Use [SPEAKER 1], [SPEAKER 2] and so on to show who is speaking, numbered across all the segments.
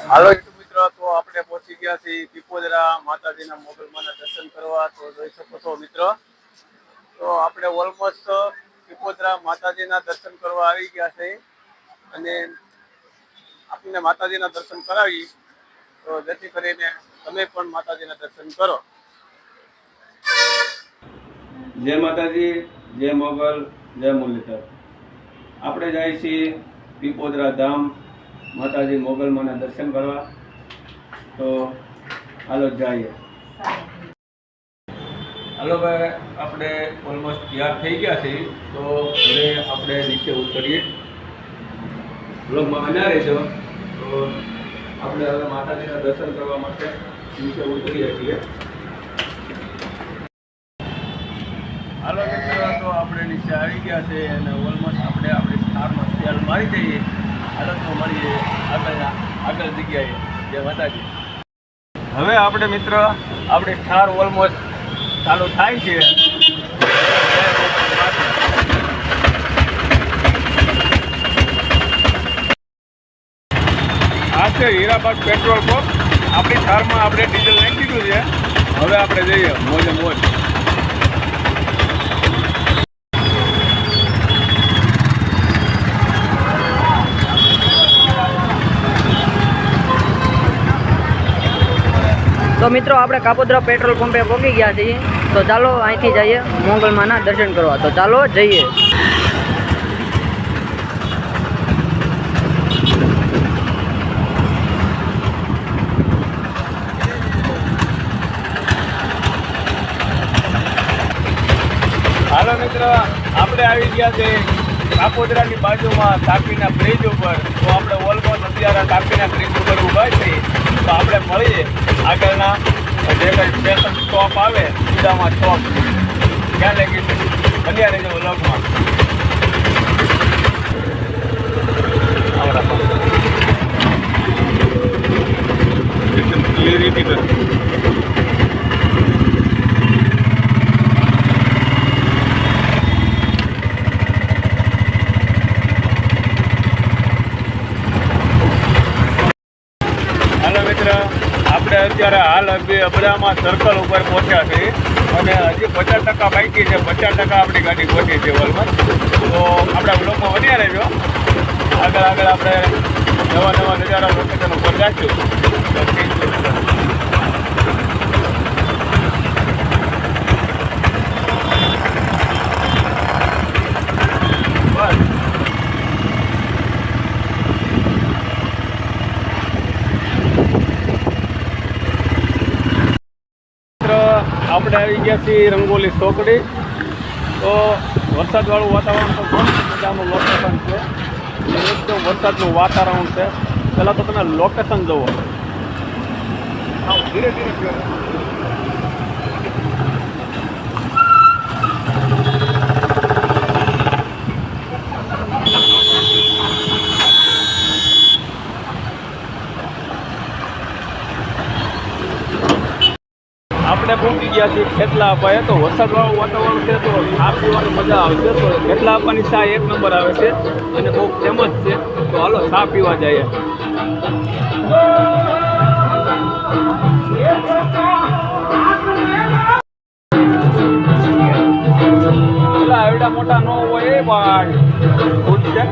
[SPEAKER 1] હાલો YouTube મિત્રો, તો આપણે પહોંચી ગયા છીએ પીપોદરા માતાજીના મોગલમાના દર્શન કરવા. તો જોઈ શકો છો મિત્રો, તો આપણે ઓલમોસ્ટ પીપોદરા માતાજીના દર્શન કરવા આવી ગયા છે. અને આપણને માતાજીના દર્શન કરાવી તો જેથી કરીને તમે પણ માતાજીના દર્શન કરો.
[SPEAKER 2] જય માતાજી, જય મોગલ, જય મુરલીધર. આપણે જાય છીએ પીપોદરા ધામ માતાજી મોગલમાના દર્શન કરવા. તો હાલો જઈએ. હાલો ભાઈ, આપણે ઓલમોસ્ટ તૈયાર થઈ ગયા છીએ. તો હવે આપણે નીચે ઉતરીએ. બ્લોગમાં બન્યા રહેજો. તો આપણે હવે માતાજીના દર્શન કરવા માટે નીચે ઉતરીએ છીએ. હાલો મિત્રો, તો આપણે નીચે આવી ગયા છે અને ઓલમોસ્ટ આપણે આપણી થારમાં સેલ મારી દઈએ. હાલો તો મળીએ આગળ જગ્યાએ. જય માતાજી. હવે આપણે મિત્ર આપણી થાર ઓલમોસ્ટ ચાલુ થાય છે. આ છે હીરાબાગ પેટ્રોલ પંપ. આપણી થારમાં આપણે ડીઝલ નાખી દીધું છે. હવે આપણે જઈએ મોજે મોજ.
[SPEAKER 3] તો મિત્રો આપણે કાપોદ્રા પેટ્રોલ પંપે પહોંચી ગયા છીએ. તો ચાલો અહીંથી જઈએ મોગલમાના દર્શન કરવા. તો ચાલો જઈએ.
[SPEAKER 2] હાલો મિત્ર, આપણે આવી ગયા છે કાપોદ્રાની બાજુમાં તાપીના બ્રિજ ઉપર. તો આપણે ઓલમોસ્ટ અત્યારે તાપીના બ્રિજ ઉપર ઊભા છીએ. તો આપણે મળીએ આગળના જે કંઈ સ્ટેશન સ્ટોપ આવે ઉદામાં સ્ટોપ ક્યાં લાગી છે બન્યા રહેજો વ્લોગમાં. એકદમ ક્લિયરિટી કર. આપણે અત્યારે હાલ અબડામાં સર્કલ ઉપર પહોંચ્યા છીએ અને હજી 50% બાકી છે. 50% આપણી ગાડી પહોંચી છે ઓલમાં. તો આપણા બ્લોકમાં બન્યા રહેજો. આગળ આપણે નવા નજારા લોકેશન ઉપર જઈશું. આપણે આવી ગયા છીએ રંગોલી ચોકડી. તો વરસાદવાળું વાતાવરણ તો બહુ મજાનું લોકેશન છે. એકદમ વરસાદનું વાતાવરણ છે. પહેલાં તો તમે લોકેશન જુઓ. ધીરે ધીરે આપણે પહોંચી ગયા છીએ ખેતલા અપાએ. તો વરસાદવાળું વાતાવરણ છે તો ચા પીવાની મજા આવશે. તો ખેતલા અપાની ચા એક નંબર આવે છે અને બહુ ફેમસ છે. તો હાલો ચા પીવા જઈએ. પેલા એવડા મોટા ન હોય એ ભાઈ ખુદ છે.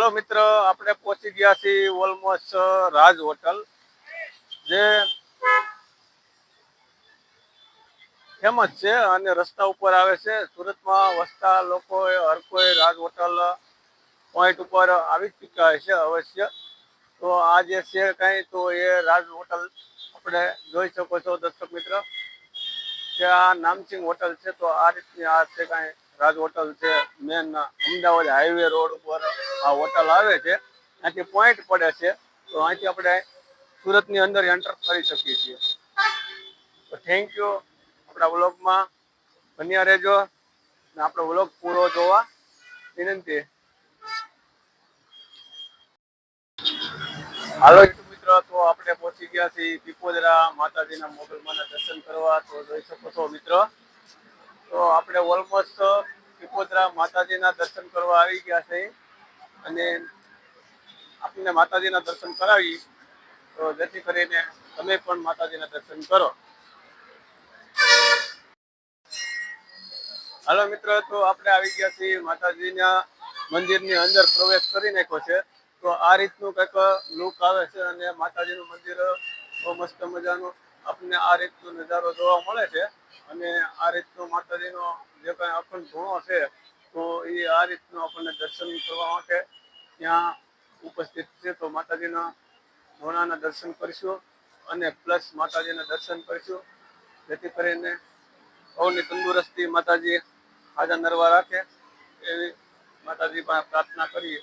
[SPEAKER 1] હાલો મિત્ર, આપણે પહોંચી ગયા છીએ ઓલમોસ્ટ રાજ હોટલ, જે ફેમસ છે અને રસ્તા ઉપર આવે છે. સુરતમાં વસતા લોકોએ હર કોઈ રાજ હોટલ પોઈન્ટ ઉપર આવી ચૂક્યા છે અવશ્ય. તો આ જે છે કાંઈ, તો એ રાજ હોટલ આપણે જોઈ શકો છો દર્શક મિત્ર, કે આ નામચીન હોટલ છે. તો આ રીતની આ છે કાંઈ રાજ હોટલ છે. મેન અમદાવાદ હાઈવે રોડ ઉપર આ હોટલ આવે છે. અહીંથી પોઈન્ટ પડે છે, તો અહીંથી આપણે સુરતની અંદર એન્ટર કરી શકીએ છીએ. તો થેન્ક યુ. આપણા વ્લોગમાં બન્યા રહેજો ને આપણો વ્લોગ પૂરો જોવા વિનંતી. હાલો મિત્રો, તો આપણે પહોંચી ગયા છીએ પીપોદરા માતાજીના મોગલમાના દર્શન કરવા. તો જોઈ શકો છો મિત્રો, તો આપણે ઓલમોસ્ટ પીપોદરા માતાજીના દર્શન કરવા આવી ગયા છે. અને આપણને માતાજીના દર્શન કરાવી, તો જેથી કરીને તમે પણ માતાજીના દર્શન કરો. હાલો મિત્રો, તો આપણે આવી ગયા છીએ માતાજીના મંદિરની અંદર, પ્રવેશ કરી નાખ્યો છે. તો આ રીતનું કંઈક લુક આવે છે અને માતાજીનું મંદિર બહુ મસ્ત મજાનું આપણને આ રીતનો નજારો જોવા મળે છે. અને આ રીતનો માતાજીનો જે કાંઈ અખંડ ધૂણો છે, તો એ આ રીતનું આપણને દર્શન કરવા માટે ત્યાં ઉપસ્થિત છે. તો માતાજીના ધૂણાના દર્શન કરીશું અને પ્લસ માતાજીના દર્શન કરીશું, જેથી કરીને સૌની તંદુરસ્તી માતાજી હાજર નરવા રાખે એવી માતાજી પાસે પ્રાર્થના કરીએ.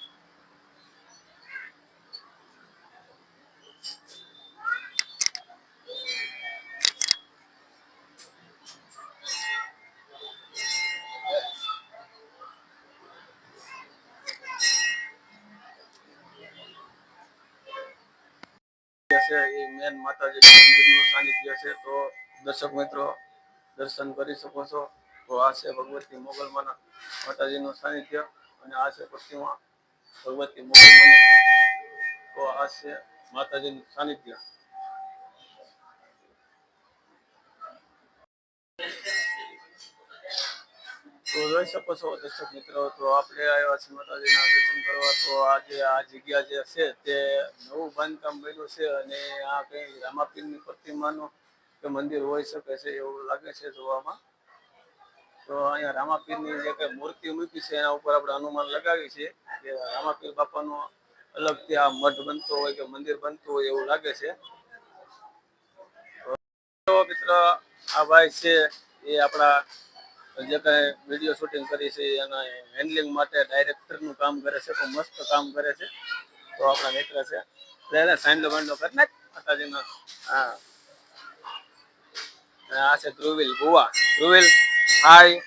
[SPEAKER 1] એ મેન માતાજી મંદિરનું સાનિધ્ય છે. તો દર્શક મિત્રો દર્શન કરી શકો છો. તો આ છે ભગવતી મોગલમાના માતાજીનું સાનિધ્ય, અને આ છે પશ્ચિમમાં ભગવતી મોગલમાનું. તો આ છે માતાજીનું સાનિધ્ય. તો જોઈ શકો છો દર્શક મિત્રો, તો આપણે આવ્યા છીએ માતાજીના દર્શન કરવા. તો આજે આ જગ્યા જે છે તે નવું બાંધકામ બન્યું છે, અને આ કંઈ રામાપીરની પ્રતિમાનું કે મંદિર હોઈ શકે છે એવું લાગે છે જોવામાં. તો અહીંયા રામાપીરની જે કંઈ મૂર્તિ મૂકી છે એના ઉપર આપણે અનુમાન લગાવી છે કે રામાપીર બાપાનો અલગથી આ મઠ બનતો હોય કે મંદિર બનતું હોય એવું લાગે છે. તો મિત્ર, આ ભાઈ છે એ આપણા જે કાંઈ વિડીયો શૂટિંગ કરી છે એના હેન્ડલિંગ માટે ડાયરેક્ટરનું કામ કરે છે. તો મસ્ત કામ કરે છે. તો આપણા મિત્ર છે, એટલે સાંડલો બાંડલો કરી નાખ માતાજીનો. હા, આ છે ધ્રુવિલ બુવા. ધ્રુવિલ, હાય.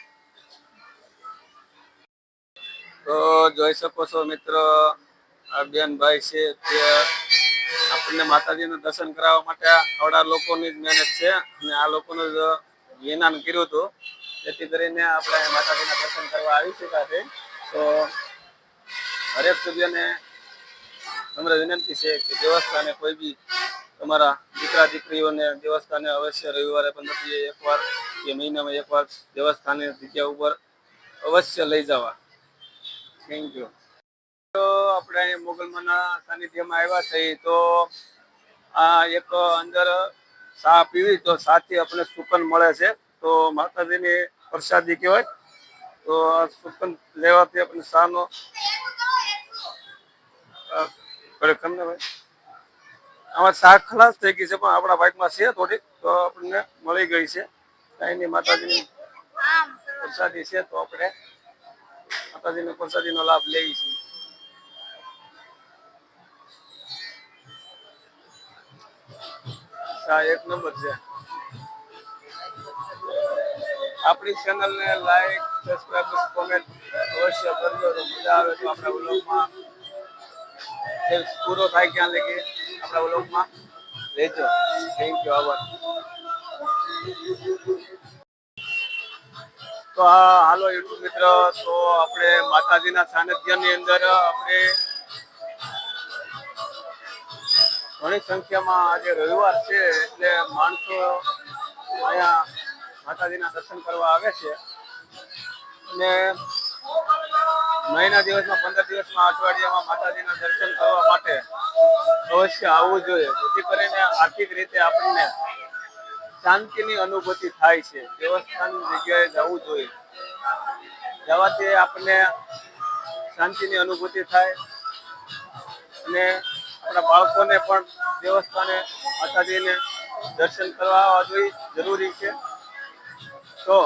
[SPEAKER 1] તો જોઈ શકો છો મિત્ર, આ બેન ભાઈ છે તે આપણને માતાજીનું દર્શન કરાવવા માટે આવડા લોકોની જ મહેનત છે, અને આ લોકોનું જ વિનાન કર્યું હતું, જેથી કરીને આપણે માતાજીના દર્શન કરવા આવી ચૂક્યા છે. તો હરેક સભ્યને નમ્ર વિનંતી છે કે દેવસ્થાને કોઈ બી તમારા દીકરા દીકરીઓને દેવસ્થાને અવશ્ય રવિવારે 15 એકવાર કે મહિનામાં એકવાર દેવસ્થાનની જગ્યા ઉપર અવશ્ય લઈ જવા. Thank you. તો આપણે અહીંયા મોગલમાના સાનિધ્યમાં આવ્યા છીએ. તો આ એક અંદર ચા પીવી તો સાથી આપણે સુકન મળે છે. તો માતાજીની પ્રસાદી કહેવાય. તો આ સુકન લેવાથી આપણે શાનો ખમને ભાઈ આમાં શાક ખલાસ થઈ ગઈ છે, પણ આપણા બાઇકમાં છે થોડીક, તો આપણને મળી ગઈ છે. કાંઈની માતાજીની પ્રસાદી છે, તો આપણે માતાજીની પ્રસાદીનો લાભ લઈએ છીએ. એક નંબર છે. આપણી ચેનલને લાઈક, સબસ્ક્રાઇબ, કોમેન્ટ અવશ્ય કરજો. તો મજા આવે તો આપણા વ્લોગમાં પૂરો થાય ક્યાં લગી આપણા વ્લોગમાં રહેજો. Thank you. આભાર. તો હાલો યુટ્યુબ મિત્ર, તો આપણે માતાજીના સાનિધ્યની અંદર આપણે ઘણી સંખ્યામાં આજે રવિવાર છે એટલે માણસો અહીંયા માતાજીના દર્શન કરવા આવે છે. અને મહિના દિવસમાં 15 દિવસમાં અઠવાડિયામાં માતાજીના દર્શન કરવા માટે અવશ્ય આવવું જોઈએ, જેથી કરીને આર્થિક રીતે આપણને શાંતિની અનુભૂતિ થાય છે. દેવસ્થાનની જગ્યાએ જવું જોઈએ, જવાથી આપણને શાંતિની અનુભૂતિ થાય અને આપણા બાળકોને પણ દેવસ્થાને માતાજીને દર્શન કરવા આવવા જોઈએ, જરૂરી છે. તો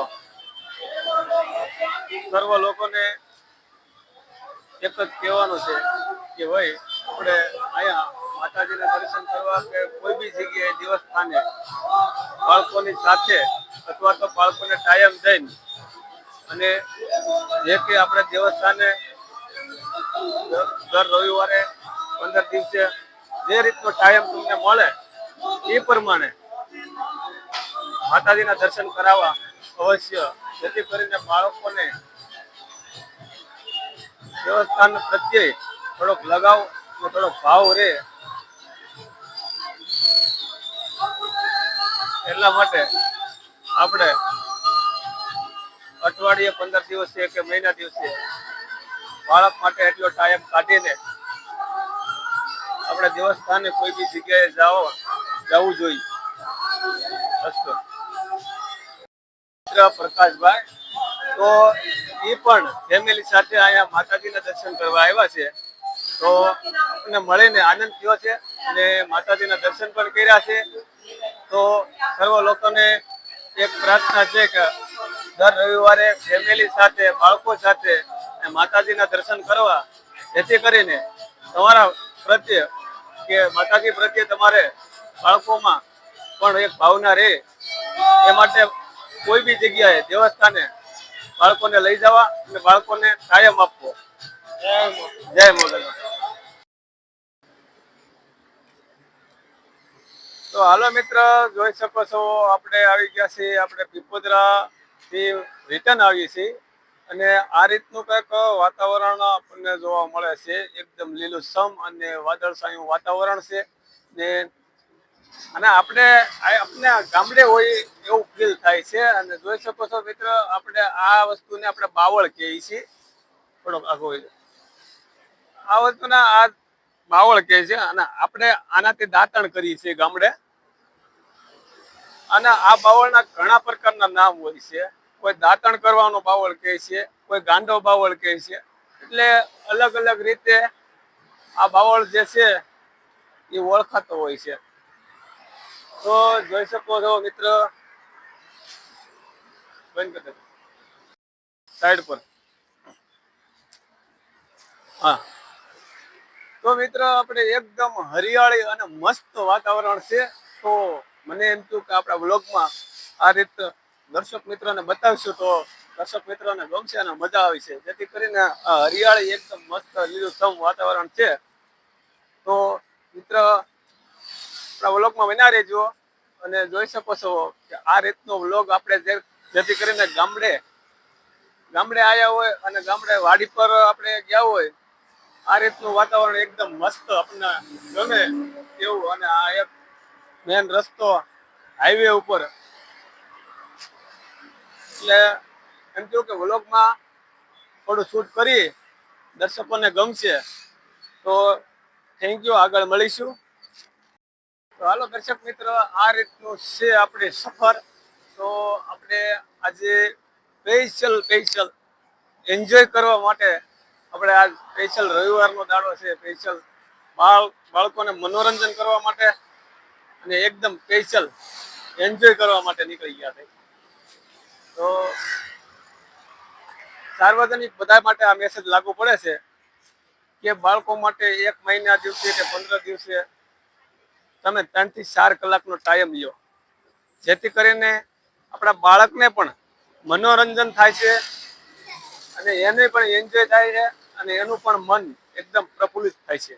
[SPEAKER 1] સર્વ લોકોને એક જ કહેવાનું છે કે ભાઈ આપણે અહીંયા માતાજીના દર્શન કરવા કે કોઈ બી જગ્યાએ દેવસ્થાને બાળકોની સાથે અથવા તો બાળકોને ટાઈમ દઈને અને જે કે આપણે દેવસ્થાને દર રવિવારે 15 દિવસે જે રીતનો ટાઈમ તમને મળે એ પ્રમાણે માતાજીના દર્શન કરાવવા અવશ્ય, જેથી કરીને બાળકોને દેવસ્થાન પ્રત્યે થોડોક લગાવ અને થોડોક ભાવ રહે. એટલા માટે આપણે અઠવાડિયે 15 દિવસે કે મહિના દિવસે બાળક માટે એટલો ટાઈમ કાઢીને આપણે દેવસ્થાને કોઈ બી જગ્યાએ જવું જોઈએ. અસ્તુ. પ્રકાશભાઈ તો એ પણ ફેમિલી સાથે અહીંયા માતાજીના દર્શન કરવા આવ્યા છે, તો આપણને મળીને આનંદ થયો છે અને માતાજીના દર્શન પણ કર્યા છે. તો સર્વ લોકોને એક પ્રાર્થના છે કે દર રવિવારે ફેમિલી સાથે બાળકો સાથે માતાજીના દર્શન કરવા, જેથી કરીને તમારા પ્રત્યે કે માતાજી પ્રત્યે તમારે બાળકોમાં પણ એક ભાવના રહે. એ માટે કોઈ બી જગ્યાએ દેવસ્થાને બાળકોને લઈ જવા અને બાળકોને કાયમ આપવો. જય મોગલ. તો હાલો મિત્ર, જોઈ શકો છો આપણે આવી ગયા છીએ, આપણે પીપોદરા થી રિટર્ન આવીએ છીએ અને આ રીતનું કંઈક વાતાવરણ આપણને જોવા મળે છે. એકદમ લીલુંછમ અને વાદળછાયું વાતાવરણ છે ને અને આપણે ગામડે હોય એવું ફીલ થાય છે. અને જોઈ શકો છો મિત્ર, આપણે આ વસ્તુને આપણે બાવળ કહીએ છીએ. થોડોક આગો હોય આ વસ્તુના આ બાવળ કહે છે અને આપણે આનાથી દાંતણ કરીએ છીએ ગામડે. અને આ બાવળના ઘણા પ્રકારના નામ હોય છે. કોઈ દાંતણ કરવાનો બાવળ કહે છે, કોઈ ગાંડો બાવળ કહે છે. એટલે અલગ અલગ રીતે આ બાવળ જે છે એ ઓળખાતો હોય છે. તો જોઈ શકો છો મિત્ર, સાઈડ પર. હા, તો મિત્ર આપણે એકદમ હરિયાળી અને મસ્ત વાતાવરણ છે. તો મને એમ થયું કે આપણા વ્લોગમાં આ રીતે દર્શક મિત્રોને બતાવીશું તો દર્શક મિત્રોને ગમશે અને મજા આવી છે. જેથી કરીને આ હરિયાળી એકદમ મસ્ત લીલુંછમ વાતાવરણ છે. તો મિત્ર આપણા વ્લોગમાં બન્યા રહેજો અને જોઈ શકો છો કે આ રીતનો વ્લોગ આપણે જેથી કરીને ગામડે આવ્યા હોય અને ગામડે વાડી પર આપણે ગયા હોય, આ રીતનું વાતાવરણ એકદમ મસ્ત આપણને ગમે એવું. અને આ એક મેન રસ્તો હાઈવે ઉપર, એટલે એમ થયું કે વ્લોગમાં થોડું શૂટ કરી દર્શકોને ગમશે. તો થેન્ક યુ, આગળ મળીશું. તો હાલો દર્શક મિત્ર, આ રીતનું છે આપણી સફર. તો આપણે આજે સ્પેશિયલ એન્જોય કરવા માટે આપણે આ સ્પેશિયલ રવિવારનો દાડો છે, સ્પેશિયલ બાળકોને મનોરંજન કરવા માટે અને એકદમ સ્પેશિયલ એન્જોય કરવા માટે નીકળી ગયા છે. તો સાર્વજનિક બધા માટે આ મેસેજ લાગુ પડે છે કે બાળકો માટે 1 મહિના દિવસે કે 15 દિવસે તમે 3 થી 4 કલાકનો ટાઈમ લ્યો, જેથી કરીને આપણા બાળકને પણ મનોરંજન થાય છે અને એને પણ એન્જોય થાય છે અને એનું પણ મન એકદમ પ્રફુલ્લિત થાય છે.